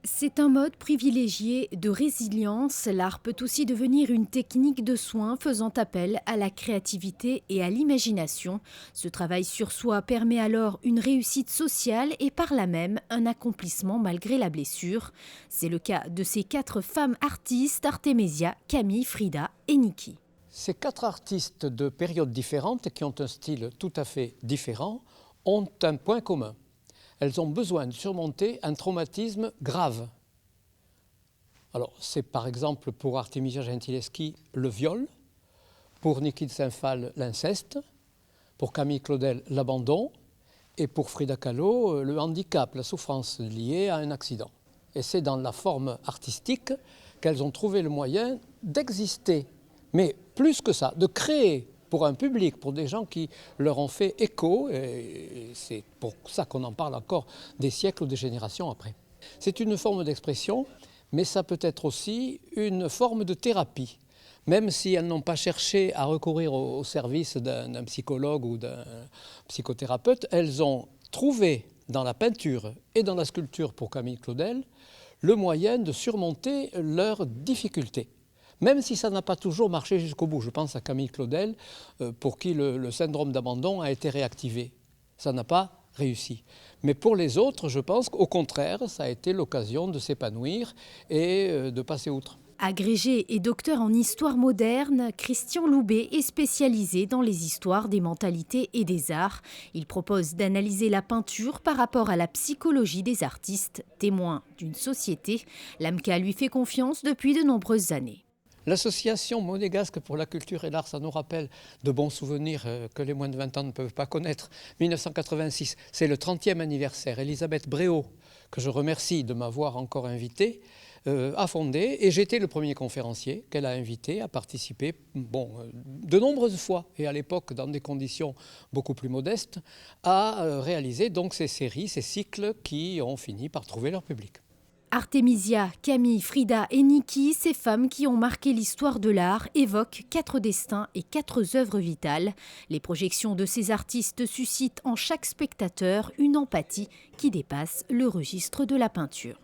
C'est un mode privilégié de résilience. L'art peut aussi devenir une technique de soin faisant appel à la créativité et à l'imagination. Ce travail sur soi permet alors une réussite sociale et par là même un accomplissement malgré la blessure. C'est le cas de ces 4 femmes artistes, Artemisia, Camille, Frida et Niki. Ces 4 artistes de périodes différentes, qui ont un style tout à fait différent, ont un point commun. Elles ont besoin de surmonter un traumatisme grave. Alors, c'est par exemple pour Artemisia Gentileschi le viol, pour Niki de Saint-Phal l'inceste, pour Camille Claudel l'abandon et pour Frida Kahlo le handicap, la souffrance liée à un accident. Et c'est dans la forme artistique qu'elles ont trouvé le moyen d'exister, mais plus que ça, de créer pour un public, pour des gens qui leur ont fait écho, et c'est pour ça qu'on en parle encore des siècles ou des générations après. C'est une forme d'expression, mais ça peut être aussi une forme de thérapie. Même si elles n'ont pas cherché à recourir au service d'un psychologue ou d'un psychothérapeute, elles ont trouvé dans la peinture et dans la sculpture pour Camille Claudel le moyen de surmonter leurs difficultés. Même si ça n'a pas toujours marché jusqu'au bout. Je pense à Camille Claudel, pour qui le syndrome d'abandon a été réactivé. Ça n'a pas réussi. Mais pour les autres, je pense qu'au contraire, ça a été l'occasion de s'épanouir et de passer outre. Agrégé et docteur en histoire moderne, Christian Loubet est spécialisé dans les histoires des mentalités et des arts. Il propose d'analyser la peinture par rapport à la psychologie des artistes, témoins d'une société. L'AMCA lui fait confiance depuis de nombreuses années. L'association monégasque pour la culture et l'art, ça nous rappelle de bons souvenirs que les moins de 20 ans ne peuvent pas connaître. 1986, c'est le 30e anniversaire. Elisabeth Bréau, que je remercie de m'avoir encore invité, a fondé, et j'étais le premier conférencier qu'elle a invité à participer de nombreuses fois, et à l'époque dans des conditions beaucoup plus modestes, à réaliser donc ces séries, ces cycles qui ont fini par trouver leur public. Artemisia, Camille, Frida et Niki, ces femmes qui ont marqué l'histoire de l'art, évoquent 4 destins et 4 œuvres vitales. Les projections de ces artistes suscitent en chaque spectateur une empathie qui dépasse le registre de la peinture.